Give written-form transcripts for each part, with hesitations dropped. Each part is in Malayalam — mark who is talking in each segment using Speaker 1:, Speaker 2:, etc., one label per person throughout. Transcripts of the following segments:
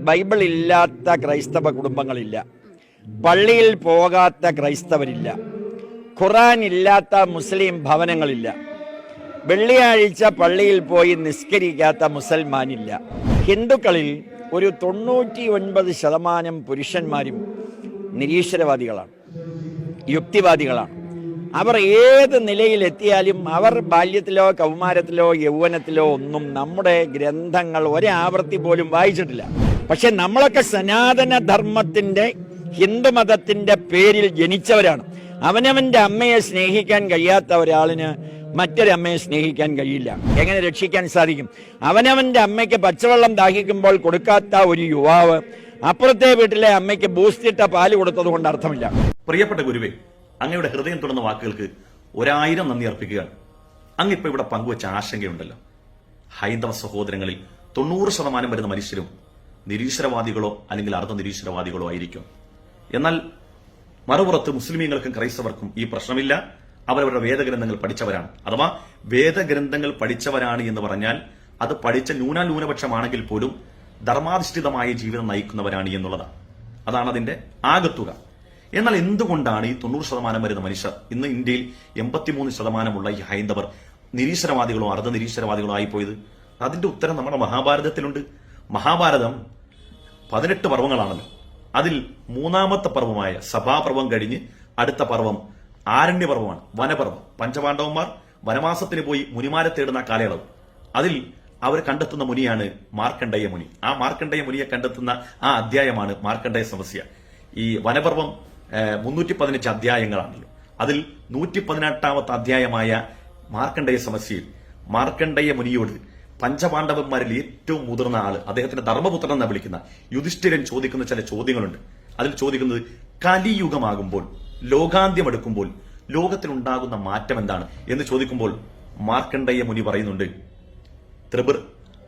Speaker 1: ബൈബിൾ ഇല്ലാത്ത ക്രൈസ്തവ കുടുംബങ്ങളില്ല, പള്ളിയിൽ പോകാത്ത ക്രൈസ്തവരില്ല, ഖുർആൻ ഇല്ലാത്ത മുസ്ലിം ഭവനങ്ങളില്ല, വെള്ളിയാഴ്ച പള്ളിയിൽ പോയി നിസ്കരിക്കാത്ത മുസൽമാനില്ല. ഹിന്ദുക്കളിൽ ഒരു 99% പുരുഷന്മാരും നിരീശ്വരവാദികളാണ്, യുക്തിവാദികളാണ്. അവർ ഏത് നിലയിലെത്തിയാലും അവർ ബാല്യത്തിലോ കൗമാരത്തിലോ യൗവനത്തിലോ ഒന്നും നമ്മുടെ ഗ്രന്ഥങ്ങൾ ഒരാവർത്തി പോലും വായിച്ചിട്ടില്ല. പക്ഷെ നമ്മളൊക്കെ സനാതന ധർമ്മത്തിന്റെ ഹിന്ദുമതത്തിന്റെ പേരിൽ ജനിച്ചവരാണ്. അവനവന്റെ അമ്മയെ സ്നേഹിക്കാൻ കഴിയാത്ത ഒരാളിന് മറ്റൊരമ്മയെ സ്നേഹിക്കാൻ കഴിയില്ല. എങ്ങനെ രക്ഷിക്കാൻ സാധിക്കും? അവനവന്റെ അമ്മയ്ക്ക് പച്ചവെള്ളം ദാഹിക്കുമ്പോൾ കൊടുക്കാത്ത ഒരു യുവാവ് അപ്പുറത്തെ വീട്ടിലെ അമ്മയ്ക്ക് ബൂസ്റ്റിട്ട പാല് കൊടുത്തത് കൊണ്ട് അർത്ഥമില്ല.
Speaker 2: പ്രിയപ്പെട്ട ഗുരുവേ, അങ്ങയുടെ ഹൃദയം തുറന്ന വാക്കുകൾക്ക് 1000 നന്ദി അർപ്പിക്കുകയാണ്. അങ്ങിപ്പോ ഇവിടെ പങ്കുവച്ച ആശങ്കയുണ്ടല്ലോ, ഹൈന്ദവ സഹോദരങ്ങളിൽ 90% വരുന്ന മനുഷ്യരും നിരീശ്വരവാദികളോ അല്ലെങ്കിൽ അർദ്ധനിരീശ്വരവാദികളോ ആയിരിക്കും. എന്നാൽ മറുപുറത്ത് മുസ്ലിമീങ്ങൾക്കും ക്രൈസ്തവർക്കും ഈ പ്രശ്നമില്ല. അവരവരുടെ വേദഗ്രന്ഥങ്ങൾ പഠിച്ചവരാണ്. അഥവാ വേദഗ്രന്ഥങ്ങൾ പഠിച്ചവരാണ് എന്ന് പറഞ്ഞാൽ അത് പഠിച്ച ന്യൂനപക്ഷമാണെങ്കിൽ പോലും ധർമാധിഷ്ഠിതമായ ജീവിതം നയിക്കുന്നവരാണ് എന്നുള്ളതാണ്. അതാണ് അതിന്റെ ആകത്തുക. എന്നാൽ എന്തുകൊണ്ടാണ് ഈ 90% വരുന്ന മനുഷ്യർ ഇന്ന് ഇന്ത്യയിൽ 83% ഈ ഹൈന്ദവർ നിരീശ്വരവാദികളോ അർദ്ധനിരീശ്വരവാദികളോ ആയിപ്പോയത്? അതിന്റെ ഉത്തരം നമ്മുടെ മഹാഭാരതത്തിലുണ്ട്. മഹാഭാരതം 18 പർവ്വങ്ങളാണല്ലോ. അതിൽ 3ാമത്തെ പർവ്വമായ സഭാപർവം കഴിഞ്ഞ് അടുത്ത പർവ്വം ആരണ്യപർവമാണ്, വനപർവം. പഞ്ചപാണ്ഡവന്മാർ വനവാസത്തിന് പോയി മുനിമാരെ തേടുന്ന കാലയളവ്. അതിൽ അവർ കണ്ടെത്തുന്ന മുനിയാണ് മാർക്കണ്ഡേയ മുനി. ആ മാർക്കണ്ഡേയ മുനിയെ കണ്ടെത്തുന്ന ആ അധ്യായമാണ് മാർക്കണ്ഡേയ സമസ്യ. ഈ വനപർവം 315 അധ്യായങ്ങളാണല്ലോ. അതിൽ 118ാമത്തെ അധ്യായമായ മാർക്കണ്ഡേയ സമസ്യയിൽ മാർക്കണ്ഡേയ മുനിയോട് പഞ്ചപാണ്ഡവന്മാരിൽ ഏറ്റവും മുതിർന്ന ആള്, അദ്ദേഹത്തിന്റെ ധർമ്മപുത്രൻ എന്നാ വിളിക്കുന്ന യുധിഷ്ഠിരൻ ചോദിക്കുന്ന ചില ചോദ്യങ്ങളുണ്ട്. അതിൽ ചോദിക്കുന്നത്, കലിയുഗമാകുമ്പോൾ, ലോകാന്ത്യം എടുക്കുമ്പോൾ ലോകത്തിലുണ്ടാകുന്ന മാറ്റം എന്താണ് എന്ന് ചോദിക്കുമ്പോൾ മാർക്കണ്ഡേയ മുനി പറയുന്നുണ്ട്, ത്രിപുർ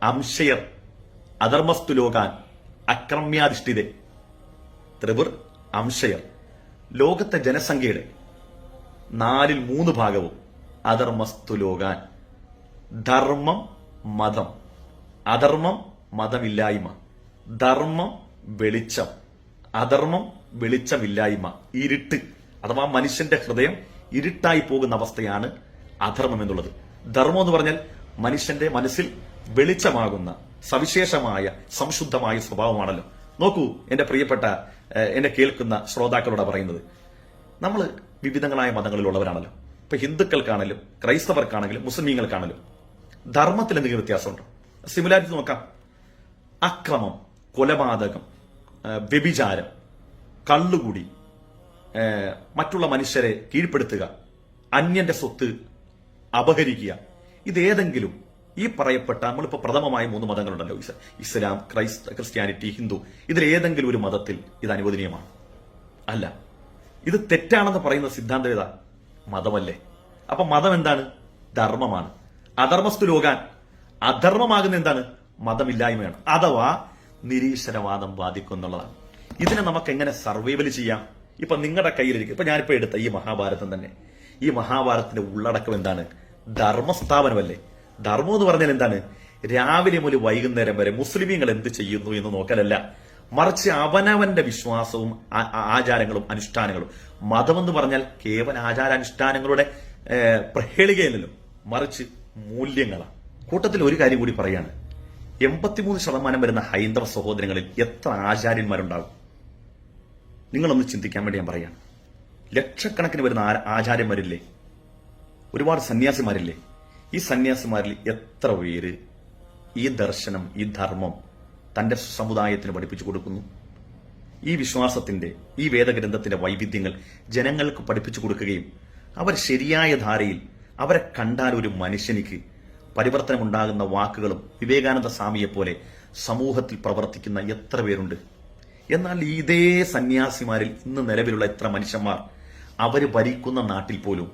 Speaker 2: അംശയർ അധർമ്മസ്തു ലോകാൻ അക്രമ്യാധിഷ്ഠിതേ. ത്രിപുർ അംശയർ, ലോകത്തെ ജനസംഖ്യയുടെ 3/4 അധർമ്മസ്തു ലോകാൻ. ധർമ്മം മതം, അധർമ്മം മതമില്ലായ്മ, ധർമ്മം വെളിച്ചം, അധർമ്മം വെളിച്ചമില്ലായ്മ, ഇരുട്ട്. അഥവാ മനുഷ്യന്റെ ഹൃദയം ഇരുട്ടായി പോകുന്ന അവസ്ഥയാണ് അധർമ്മം എന്നുള്ളത്. ധർമ്മം എന്ന് പറഞ്ഞാൽ മനുഷ്യന്റെ മനസ്സിൽ വെളിച്ചമാകുന്ന സവിശേഷമായ സംശുദ്ധമായ സ്വഭാവമാണല്ലോ. നോക്കൂ എന്റെ പ്രിയപ്പെട്ട എന്നെ കേൾക്കുന്ന ശ്രോതാക്കളോട് പറയുന്നത്, നമ്മൾ വിവിധങ്ങളായ മതങ്ങളിലുള്ളവരാണല്ലോ. ഇപ്പൊ ഹിന്ദുക്കൾക്കാണെങ്കിലും ക്രൈസ്തവർക്കാണെങ്കിലും മുസ്ലിമീങ്ങൾക്കാണെങ്കിലും ധർമ്മത്തിൽ എന്തെങ്കിലും വ്യത്യാസമുണ്ടോ? സിമിലാരിറ്റി നോക്കാം. അക്രമം, കൊലപാതകം, വ്യഭിചാരം, കള്ളുകൂടി, മറ്റുള്ള മനുഷ്യരെ കീഴ്പ്പെടുത്തുക, അന്യന്റെ സ്വത്ത് അപഹരിക്കുക, ഇതേതെങ്കിലും ഈ പറയപ്പെട്ട നമ്മളിപ്പോ പ്രഥമമായ 3 മതങ്ങളുണ്ടല്ലോ, ഇസ്ലാം, ക്രിസ്ത്യാനിറ്റി, ഹിന്ദു, ഇതിലേതെങ്കിലും ഒരു മതത്തിൽ ഇത് അനുവദനീയമാണ്? അല്ല. ഇത് തെറ്റാണെന്ന് പറയുന്ന സിദ്ധാന്തം ഏതാ? മതമല്ലേ. അപ്പൊ മതം എന്താണ്? ധർമ്മമാണ്. അധർമ്മസ്തു ലോകാൻ, അധർമ്മമാകുന്ന എന്താണ്? മതമില്ലായ്മയാണ്, അഥവാ നിരീശ്വരവാദം ബാധിക്കുന്നുള്ളതാണ്. ഇതിനെ നമുക്ക് എങ്ങനെ സർവൈവൽ ചെയ്യാം? ഇപ്പൊ നിങ്ങളുടെ കയ്യിലിരിക്കും. ഇപ്പൊ ഞാനിപ്പോ എടുത്ത ഈ മഹാഭാരതം തന്നെ, ഈ മഹാഭാരതത്തിന്റെ ഉള്ളടക്കം എന്താണ്? ധർമ്മസ്ഥാപനമല്ലേ. ധർമ്മം എന്ന് പറഞ്ഞാൽ എന്താണ്? രാവിലെ മുതൽ വൈകുന്നേരം വരെ മുസ്ലിമീങ്ങൾ എന്ത് ചെയ്യുന്നു എന്ന് നോക്കലല്ല, മറിച്ച് അവനവന്റെ വിശ്വാസവും ആചാരങ്ങളും അനുഷ്ഠാനങ്ങളും. മതം എന്ന് പറഞ്ഞാൽ കേവല ആചാരാനുഷ്ഠാനങ്ങളുടെ പ്രഹേളികയല്ലല്ലോ, മറിച്ച് മൂല്യങ്ങളാണ്. കൂട്ടത്തിൽ ഒരു കാര്യം കൂടി പറയാണ്, 83% വരുന്ന ഹൈന്ദവ സഹോദരങ്ങളിൽ എത്ര ആചാര്യന്മാരുണ്ടാകും? നിങ്ങളൊന്ന് ചിന്തിക്കാൻ വേണ്ടി ഞാൻ പറയാണ്. ലക്ഷക്കണക്കിന് വരുന്ന ആചാര്യന്മാരില്ലേ? ഒരുപാട് സന്യാസിമാരില്ലേ? ഈ സന്യാസിമാരിൽ എത്ര പേര് ഈ ദർശനം, ഈ ധർമ്മം തന്റെ സമുദായത്തിന് പഠിപ്പിച്ചു കൊടുക്കുന്നു? ഈ വിശ്വാസത്തിന്റെ, ഈ വേദഗ്രന്ഥത്തിന്റെ വൈവിധ്യങ്ങൾ ജനങ്ങൾക്ക് പഠിപ്പിച്ചു കൊടുക്കുകയും അവർ ശരിയായ ധാരയിൽ, അവരെ കണ്ടാൽ ഒരു മനുഷ്യനിക്ക് പരിവർത്തനമുണ്ടാകുന്ന വാക്കുകളും വിവേകാനന്ദ സ്വാമിയെ പോലെ സമൂഹത്തിൽ പ്രവർത്തിക്കുന്ന എത്ര പേരുണ്ട്? എന്നാൽ ഇതേ സന്യാസിമാരിൽ ഇന്ന് നിലവിലുള്ള എത്ര മനുഷ്യന്മാർ അവര് ഭരിക്കുന്ന നാട്ടിൽ പോലും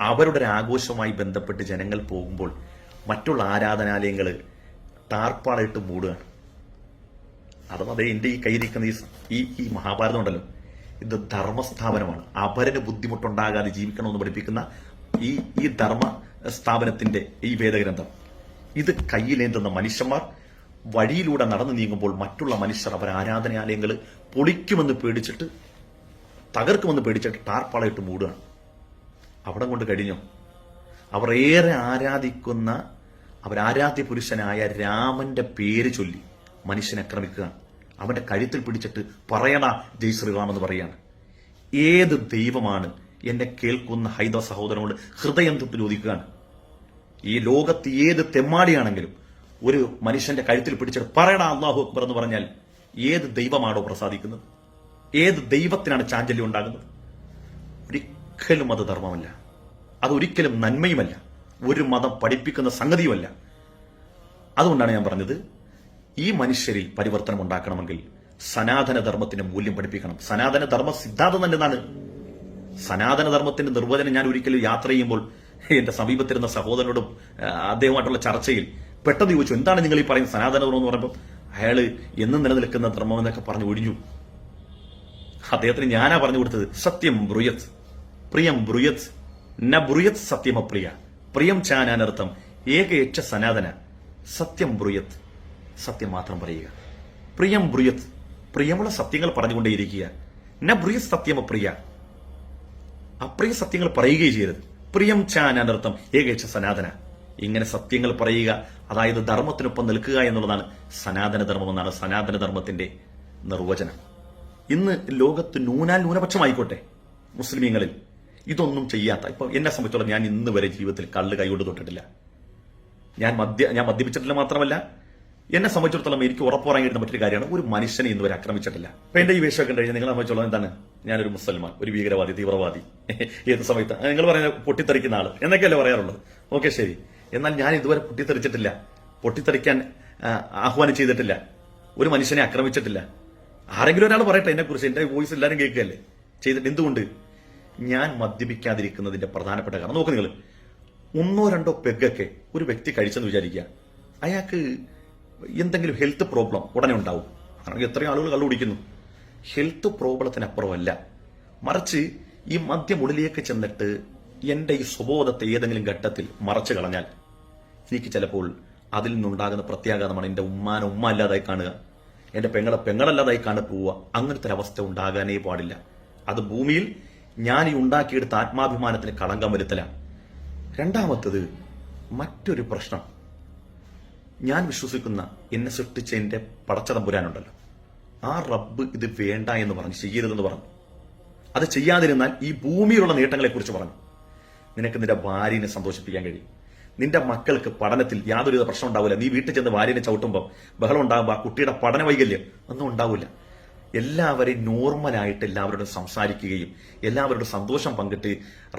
Speaker 2: അവരുടെ ഒരു ആഘോഷവുമായി ബന്ധപ്പെട്ട് ജനങ്ങൾ പോകുമ്പോൾ മറ്റുള്ള ആരാധനാലയങ്ങൾ ടാർപ്പാളിട്ട് മൂടുകയാണ്. അഥവാ അതേ എന്റെ ഈ കയ്യിരിക്കുന്ന ഈ മഹാഭാരതം ഉണ്ടല്ലോ, ഇത് ധർമ്മസ്ഥാപനമാണ്. അപരന് ബുദ്ധിമുട്ടുണ്ടാകാതെ ജീവിക്കണമെന്ന് പഠിപ്പിക്കുന്ന ഈ ധർമ്മ സ്ഥാപനത്തിന്റെ ഈ വേദഗ്രന്ഥം, ഇത് കയ്യിലേന്തുന്ന മനുഷ്യന്മാർ വഴിയിലൂടെ നടന്നു നീങ്ങുമ്പോൾ മറ്റുള്ള മനുഷ്യർ അവർ ആരാധനാലയങ്ങൾ പൊളിക്കുമെന്ന് പേടിച്ചിട്ട്, തകർക്കുമെന്ന് പേടിച്ചിട്ട് ടാർപ്പാളയിട്ട് മൂടുകയാണ്. അവിടെ കൊണ്ട് കഴിഞ്ഞോ? അവർ ഏറെ ആരാധിക്കുന്ന, അവരാരാധ്യ പുരുഷനായ രാമന്റെ പേര് ചൊല്ലി മനുഷ്യനെ ആക്രമിക്കുകയാണ്. അവന്റെ കഴുത്തിൽ പിടിച്ചിട്ട് പറയണ ജയ് ശ്രീറാം എന്ന് പറയാണ്. ഏത് ദൈവമാണ് എന്നെ കേൾക്കുന്ന ഹൈന്ദവ സഹോദരനോട് ഹൃദയം തൊട്ട് ചോദിക്കുകയാണ്. ഈ ലോകത്ത് ഏത് തെമ്മാടിയാണെങ്കിലും ഒരു മനുഷ്യന്റെ കഴുത്തിൽ പിടിച്ചിട്ട് പറയണ അല്ലാഹു അക്ബർ എന്ന് പറഞ്ഞാൽ ഏത് ദൈവമാണോ പ്രസാദിക്കുന്നത്? ഏത് ദൈവത്തിനാണ് ചാഞ്ചല്യം ഉണ്ടാകുന്നത്? ഒരിക്കലും അത് ധർമ്മമല്ല, അതൊരിക്കലും നന്മയുമല്ല, ഒരു മതം പഠിപ്പിക്കുന്ന സംഗതിയുമല്ല. അതുകൊണ്ടാണ് ഞാൻ പറഞ്ഞത്, ഈ മനുഷ്യരിൽ പരിവർത്തനം ഉണ്ടാക്കണമെങ്കിൽ സനാതന ധർമ്മത്തിന്റെ മൂല്യം പഠിപ്പിക്കണം. സനാതന ധർമ്മ സിദ്ധാന്തം തന്നെ എന്താണ്? സനാതന ധർമ്മത്തിന്റെ നിർവചനം ഞാൻ ഒരിക്കലും യാത്ര ചെയ്യുമ്പോൾ എന്റെ സമീപത്തിരുന്ന സഹോദരനോടും അദ്ദേഹമായിട്ടുള്ള ചർച്ചയിൽ പെട്ടെന്ന് ചോദിച്ചു, എന്താണ് നിങ്ങൾ ഈ പറയുന്നത് സനാതന ധർമ്മം എന്ന് പറയുമ്പോൾ അയാള് എന്നും നിലനിൽക്കുന്ന ധർമ്മം എന്നൊക്കെ പറഞ്ഞു ഒഴിഞ്ഞു. അദ്ദേഹത്തിന് ഞാനാ പറഞ്ഞു കൊടുത്തത്, സത്യം ബ്രുയത്, പ്രിയം ബ്രുയത്, ന ബ്രുയത് സത്യമപ്രിയ, പ്രിയം ചാനർത്ഥം ഏകയക്ഷ സനാതന, സത്യം ബ്രുയത്, സത്യം മാത്രം പറയുക, പ്രിയം ബ്രുയത്, പ്രിയമുള്ള സത്യങ്ങൾ പറഞ്ഞുകൊണ്ടേയിരിക്കുക, ന ബ്രുയത് സത്യമപ്രിയ, അപ്രിയ സത്യങ്ങൾ പറയുകയും ചെയ്യരുത്, പ്രിയം ചാനർത്ഥം ഏകയക്ഷ സനാതന. ഇങ്ങനെ സത്യങ്ങൾ പറയുക, അതായത് ധർമ്മത്തിനൊപ്പം നിൽക്കുക എന്നുള്ളതാണ് സനാതന ധർമ്മം എന്നാണ് സനാതന ധർമ്മത്തിന്റെ നിർവചനം. ഇന്ന് ലോകത്ത് ന്യൂനപക്ഷമായിക്കോട്ടെ മുസ്ലിമീങ്ങളിൽ ഇതൊന്നും ചെയ്യാത്ത, ഇപ്പൊ എന്നെ സംബന്ധിച്ചോളം ഞാൻ ഇന്ന് വരെ ജീവിതത്തിൽ കള്ള് കൈകൊണ്ട് തൊട്ടിട്ടില്ല. ഞാൻ മദ്യപിച്ചിട്ടില്ല. മാത്രമല്ല എന്നെ സംബന്ധിച്ചിടത്തോളം എനിക്ക് ഉറപ്പ് പറയാൻ കഴിയുന്ന മറ്റൊരു കാര്യമാണ്, ഒരു മനുഷ്യനെ ഇന്ന് വരെ ആക്രമിച്ചിട്ടില്ല. അപ്പൊ എന്റെ ഈ വേഷമൊക്കെ കഴിഞ്ഞാൽ നിങ്ങളെ സംബന്ധിച്ചോളം എന്താണ്? ഞാനൊരു മുസൽമാൻ, ഒരു ഭീകരവാദി, തീവ്രവാദി, ഏത് സമയത്ത് നിങ്ങൾ പറയുന്ന പൊട്ടിത്തെറിക്കുന്ന ആള് എന്നൊക്കെയല്ലേ പറയാറുള്ളത്. ഓക്കെ, ശരി. എന്നാൽ ഞാൻ ഇതുവരെ പൊട്ടിത്തെറിച്ചിട്ടില്ല, പൊട്ടിത്തെറിക്കാൻ ആഹ്വാനം ചെയ്തിട്ടില്ല, ഒരു മനുഷ്യനെ ആക്രമിച്ചിട്ടില്ല. ആരെങ്കിലും ഒരാൾ പറയട്ടെ എന്നെ കുറിച്ച്, എന്റെ വോയിസ് എല്ലാവരും കേൾക്കുകയല്ലേ ചെയ്തിട്ട്. എന്തുകൊണ്ട്? ഞാൻ മദ്യപിക്കാതിരിക്കുന്നതിന്റെ പ്രധാനപ്പെട്ട കാരണം നോക്ക് നിങ്ങൾ, 1-2 പെഗൊക്കെ ഒരു വ്യക്തി കഴിച്ചെന്ന് വിചാരിക്കുക, അയാൾക്ക് എന്തെങ്കിലും ഹെൽത്ത് പ്രോബ്ലം ഉടനെ ഉണ്ടാവും. കാരണം എത്രയും ആളുകൾ കള്ളു കുടിക്കുന്നു. ഹെൽത്ത് പ്രോബ്ലത്തിനപ്പുറമല്ല, മറിച്ച് ഈ മദ്യം ഉള്ളിലേക്ക് ചെന്നിട്ട് എന്റെ ഈ സ്വബോധത്തെ ഏതെങ്കിലും ഘട്ടത്തിൽ മറച്ചു കളഞ്ഞാൽ എനിക്ക് ചിലപ്പോൾ അതിൽ നിന്നുണ്ടാകുന്ന പ്രത്യാഘാതമാണ് എന്റെ ഉമ്മ അല്ലാതായി കാണുക, എന്റെ പെങ്ങളല്ലാതായി കാണുക പോവുക. അങ്ങനത്തെ ഒരു അവസ്ഥ ഉണ്ടാകാനേ പാടില്ല. അത് ഭൂമിയിൽ ഞാൻ ഈ ഉണ്ടാക്കിയെടുത്ത ആത്മാഭിമാനത്തിന് കളങ്കം വരുത്തലാണ്. രണ്ടാമത്തത്, മറ്റൊരു പ്രശ്നം, ഞാൻ വിശ്വസിക്കുന്ന എന്നെ സൃഷ്ടിച്ച എന്റെ പടച്ചതമ്പുരാനുണ്ടല്ലോ, ആ റബ്ബ് ഇത് വേണ്ട എന്ന് പറഞ്ഞു, ചെയ്യരുതെന്ന് പറഞ്ഞു. അത് ചെയ്യാതിരുന്നാൽ ഈ ഭൂമിയിലുള്ള നേട്ടങ്ങളെ കുറിച്ച് പറഞ്ഞു. നിനക്ക് നിന്റെ ഭാര്യനെ സന്തോഷിപ്പിക്കാൻ കഴിയും, നിന്റെ മക്കൾക്ക് പഠനത്തിൽ യാതൊരുവിധ പ്രശ്നം ഉണ്ടാവില്ല. നീ വീട്ടിൽ ചെന്ന് ഭാര്യനെ ചവിട്ടുമ്പോൾ ബഹളം ഉണ്ടാകുമ്പോൾ ആ കുട്ടിയുടെ പഠന വൈകല്യം ഒന്നും ഉണ്ടാവില്ല. എല്ലാവരെയും നോർമലായിട്ട് എല്ലാവരോടും സംസാരിക്കുകയും എല്ലാവരോടും സന്തോഷം പങ്കിട്ട്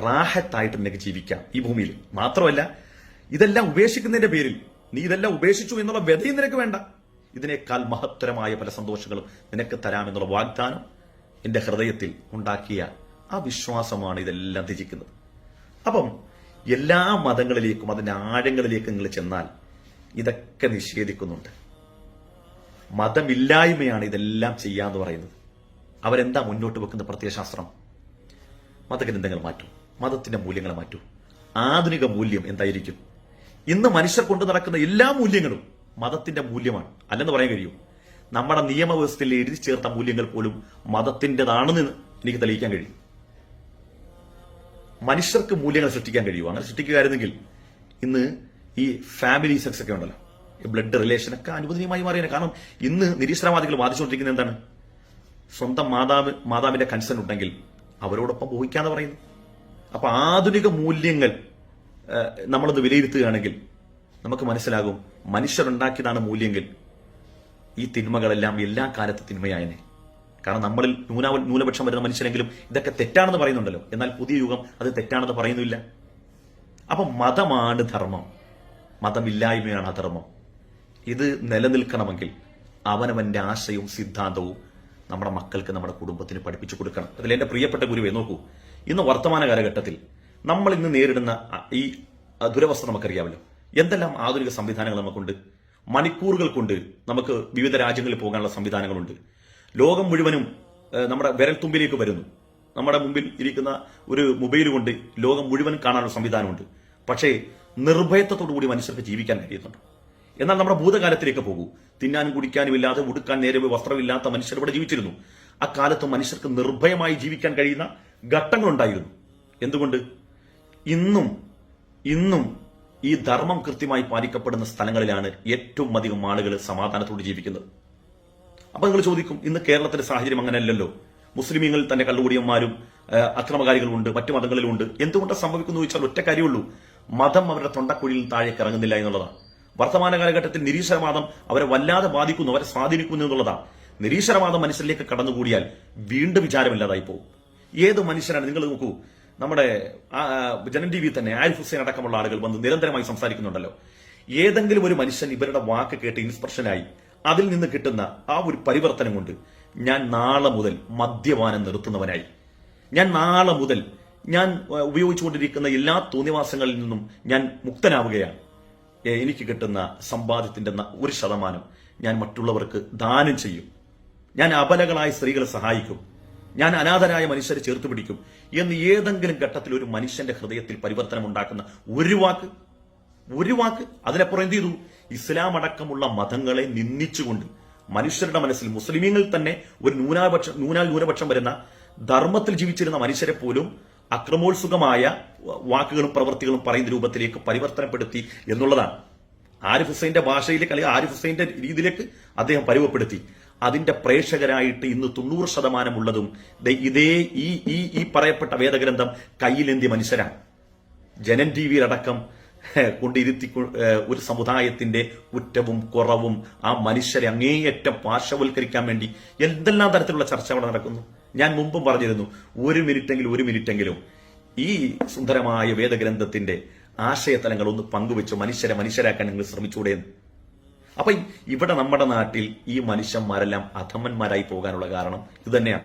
Speaker 2: റാഹത്തായിട്ട് നിനക്ക് ജീവിക്കാം ഈ ഭൂമിയിൽ. മാത്രമല്ല, ഇതെല്ലാം ഉപേക്ഷിക്കുന്നതിന്റെ പേരിൽ നീ ഇതെല്ലാം ഉപേക്ഷിച്ചു എന്നുള്ള വ്യതയും നിനക്ക് വേണ്ട. ഇതിനേക്കാൾ മഹത്തരമായ പല സന്തോഷങ്ങളും നിനക്ക് തരാമെന്നുള്ള വാഗ്ദാനം എന്റെ ഹൃദയത്തിൽ ഉണ്ടാക്കിയ ആ വിശ്വാസമാണ് ഇതെല്ലാം ത്യജിക്കുന്നത്. അപ്പം എല്ലാ മതങ്ങളിലേക്കും അതിന്റെ ആഴങ്ങളിലേക്കും നിങ്ങൾ ചെന്നാൽ ഇതൊക്കെ നിഷേധിക്കുന്നുണ്ട്. മതമില്ലായ്മയാണ് ഇതെല്ലാം ചെയ്യാന്ന് പറയുന്നത്. അവരെന്താ മുന്നോട്ട് വെക്കുന്ന പ്രത്യയശാസ്ത്രം? മതഗ്രന്ഥങ്ങൾ മാറ്റൂ, മതത്തിന്റെ മൂല്യങ്ങൾ മാറ്റൂ. ആധുനിക മൂല്യം എന്തായിരിക്കും? ഇന്ന് മനുഷ്യർ കൊണ്ടു നടക്കുന്ന എല്ലാ മൂല്യങ്ങളും മതത്തിന്റെ മൂല്യമാണ് അല്ലെന്ന് പറയാൻ കഴിയും. നമ്മുടെ നിയമവ്യവസ്ഥയിൽ എഴുതി ചേർത്ത മൂല്യങ്ങൾ പോലും മതത്തിൻ്റെതാണെന്ന് എനിക്ക് തെളിയിക്കാൻ കഴിയും. മനുഷ്യർക്ക് മൂല്യങ്ങൾ സൃഷ്ടിക്കാൻ കഴിയുമോ? അങ്ങനെ സൃഷ്ടിക്കുകയായിരുന്നെങ്കിൽ ഇന്ന് ഈ ഫാമിലി സെക്സ് ഒക്കെ ഉണ്ടല്ലോ, ബ്ലഡ് റിലേഷൻ ഒക്കെ അനുവദനീയമായി മാറിയാണ്. കാരണം ഇന്ന് നിരീശ്വരവാദികൾ വാദിച്ചുകൊണ്ടിരിക്കുന്നത് എന്താണ്? സ്വന്തം മാതാവിന്റെ കൺസേൺ ഉണ്ടെങ്കിൽ അവരോടൊപ്പം പോയിക്കാന്ന് പറയുന്നു. അപ്പൊ ആധുനിക മൂല്യങ്ങൾ നമ്മളൊന്ന് വിലയിരുത്തുകയാണെങ്കിൽ നമുക്ക് മനസ്സിലാകും, മനുഷ്യരുണ്ടാക്കിയതാണ് മൂല്യങ്ങൾ. ഈ തിന്മകളെല്ലാം എല്ലാ കാലത്ത് തിന്മയായനെ. കാരണം നമ്മളിൽ ന്യൂനപക്ഷം വരുന്ന മനുഷ്യരെങ്കിലും ഇതൊക്കെ തെറ്റാണെന്ന് പറയുന്നുണ്ടല്ലോ. എന്നാൽ പുതിയ യുഗം അത് തെറ്റാണെന്ന് പറയുന്നില്ല. അപ്പൊ മതമാണ് ധർമ്മം, മതമില്ലായ്മയാണ് അധർമ്മം. ഇത് നിലനിൽക്കണമെങ്കിൽ അവനവന്റെ ആശയവും സിദ്ധാന്തവും നമ്മുടെ മക്കൾക്ക്, നമ്മുടെ കുടുംബത്തിന് പഠിപ്പിച്ചു കൊടുക്കണം. അതിൽ എന്റെ പ്രിയപ്പെട്ട ഗുരുവേ, നോക്കൂ, ഇന്ന് വർത്തമാന കാലഘട്ടത്തിൽ നമ്മൾ ഇന്ന് നേരിടുന്ന ഈ ദുരവസ്ഥ നമുക്കറിയാമല്ലോ. എന്തെല്ലാം ആധുനിക സംവിധാനങ്ങൾ നമുക്കുണ്ട്. മണിക്കൂറുകൾ കൊണ്ട് നമുക്ക് വിവിധ രാജ്യങ്ങളിൽ പോകാനുള്ള സംവിധാനങ്ങളുണ്ട്. ലോകം മുഴുവനും നമ്മുടെ വിരൽത്തുമ്പിലേക്ക് വരുന്നു. നമ്മുടെ മുമ്പിൽ ഇരിക്കുന്ന ഒരു മൊബൈൽ കൊണ്ട് ലോകം മുഴുവൻ കാണാനുള്ള സംവിധാനമുണ്ട്. പക്ഷേ നിർഭയത്വത്തോടുകൂടി മനുഷ്യർക്ക് ജീവിക്കാൻ കഴിയുന്നുണ്ട്. എന്നാൽ നമ്മുടെ ഭൂതകാലത്തിലേക്ക് പോകൂ. തിന്നാനും കുടിക്കാനും ഇല്ലാതെ ഉടുക്കാൻ നേരെ വസ്ത്രമില്ലാത്ത മനുഷ്യർ ഇവിടെ ജീവിച്ചിരുന്നു. അക്കാലത്ത് മനുഷ്യർക്ക് നിർഭയമായി ജീവിക്കാൻ കഴിയുന്ന ഘട്ടങ്ങളുണ്ടായിരുന്നു. എന്തുകൊണ്ട്? ഇന്നും ഈ ധർമ്മം കൃത്യമായി പാലിക്കപ്പെടുന്ന സ്ഥലങ്ങളിലാണ് ഏറ്റവും അധികം ആളുകൾ സമാധാനത്തോടെ ജീവിക്കുന്നത്. അപ്പൊ നിങ്ങൾ ചോദിക്കും, ഇന്ന് കേരളത്തിലെ സാഹചര്യം അങ്ങനെയല്ലല്ലോ, മുസ്ലിമീങ്ങളിൽ തന്നെ കള്ളുകൂടിയന്മാരും അക്രമകാരികളുണ്ട്, മറ്റു മതങ്ങളിലുണ്ട്. എന്തുകൊണ്ടാണ് സംഭവിക്കുന്നു ചോദിച്ചാൽ ഒറ്റ കാര്യമുള്ളൂ, മതം അവരുടെ തൊണ്ടക്കുഴിയിൽ താഴേക്ക് ഇറങ്ങുന്നില്ല എന്നുള്ളതാണ്. വർത്തമാന കാലഘട്ടത്തിൽ നിരീശ്വരവാദം അവരെ വല്ലാതെ ബാധിക്കുന്നു, അവരെ സ്വാധീനിക്കുന്നു എന്നുള്ളതാണ്. നിരീശ്വരവാദം മനുഷ്യരിലേക്ക് കടന്നുകൂടിയാൽ വീണ്ടും വിചാരമില്ലാതായി പോകും. ഏത് മനുഷ്യനാണ്, നിങ്ങൾ നോക്കൂ, നമ്മുടെ ജനൻ ടി വി തന്നെ ആരിഫ് ഹുസൈൻ അടക്കമുള്ള ആളുകൾ വന്ന് നിരന്തരമായി സംസാരിക്കുന്നുണ്ടല്ലോ. ഏതെങ്കിലും ഒരു മനുഷ്യൻ ഇവരുടെ വാക്ക് കേട്ട് ഇൻസ്പിറേഷനായി അതിൽ നിന്ന് കിട്ടുന്ന ആ ഒരു പരിവർത്തനം കൊണ്ട് ഞാൻ നാളെ മുതൽ മദ്യപാനം നിർത്തുന്നവനായി, ഞാൻ നാളെ മുതൽ ഞാൻ ഉപയോഗിച്ചുകൊണ്ടിരിക്കുന്ന എല്ലാ തോന്നിവാസങ്ങളിൽ നിന്നും ഞാൻ മുക്തനാവുകയാണ്, എനിക്ക് കിട്ടുന്ന സമ്പാദ്യത്തിന്റെ 1% ഞാൻ മറ്റുള്ളവർക്ക് ദാനം ചെയ്യും, ഞാൻ അബലകളായ സ്ത്രീകളെ സഹായിക്കും, ഞാൻ അനാഥരായ മനുഷ്യരെ ചേർത്ത് പിടിക്കും എന്ന് ഏതെങ്കിലും ഘട്ടത്തിൽ ഒരു മനുഷ്യന്റെ ഹൃദയത്തിൽ പരിവർത്തനം ഉണ്ടാക്കുന്ന ഒരു വാക്ക് അതിനപ്പുറം എന്ത് ചെയ്തു? ഇസ്ലാം അടക്കമുള്ള മതങ്ങളെ നിന്ദിച്ചുകൊണ്ട് മനുഷ്യരുടെ മനസ്സിൽ, മുസ്ലിമീങ്ങളിൽ തന്നെ ഒരു ന്യൂനപക്ഷം വരുന്ന ധർമ്മത്തിൽ ജീവിച്ചിരുന്ന മനുഷ്യരെ പോലും അക്രമോത്സുകമായ വാക്കുകളും പ്രവൃത്തികളും പറയുന്ന രൂപത്തിലേക്ക് പരിവർത്തനപ്പെടുത്തി എന്നുള്ളതാണ്. ആരിഫ് ഹുസൈന്റെ ഭാഷയിലേക്ക് അല്ലെങ്കിൽ ആരിഫ് ഹുസൈന്റെ രീതിയിലേക്ക് അദ്ദേഹം പരുവപ്പെടുത്തി. അതിന്റെ പ്രേക്ഷകരായിട്ട് ഇന്ന് 90% ഉള്ളതും ഇതേ ഈ പറയപ്പെട്ട വേദഗ്രന്ഥം കയ്യിലെന്തിയ മനുഷ്യരാണ്. ജനൻ ടി വിയിലടക്കം കൊണ്ടിരുത്തി ഒരു സമുദായത്തിന്റെ കുറ്റവും കുറവും ആ മനുഷ്യരെ അങ്ങേയറ്റം പാർശ്വവൽക്കരിക്കാൻ വേണ്ടി എന്തെല്ലാം തരത്തിലുള്ള ചർച്ചകൾ നടക്കുന്നു. ഞാൻ മുമ്പും പറഞ്ഞിരുന്നു, ഒരു മിനിറ്റെങ്കിലും ഈ സുന്ദരമായ വേദഗ്രന്ഥത്തിന്റെ ആശയതലങ്ങൾ ഒന്ന് പങ്കുവെച്ച് മനുഷ്യരാക്കാൻ നിങ്ങൾ ശ്രമിച്ചൂടെ? അപ്പൊ ഇവിടെ നമ്മുടെ നാട്ടിൽ ഈ മനുഷ്യന്മാരെല്ലാം അധമന്മാരായി പോകാനുള്ള കാരണം ഇത് തന്നെയാണ്.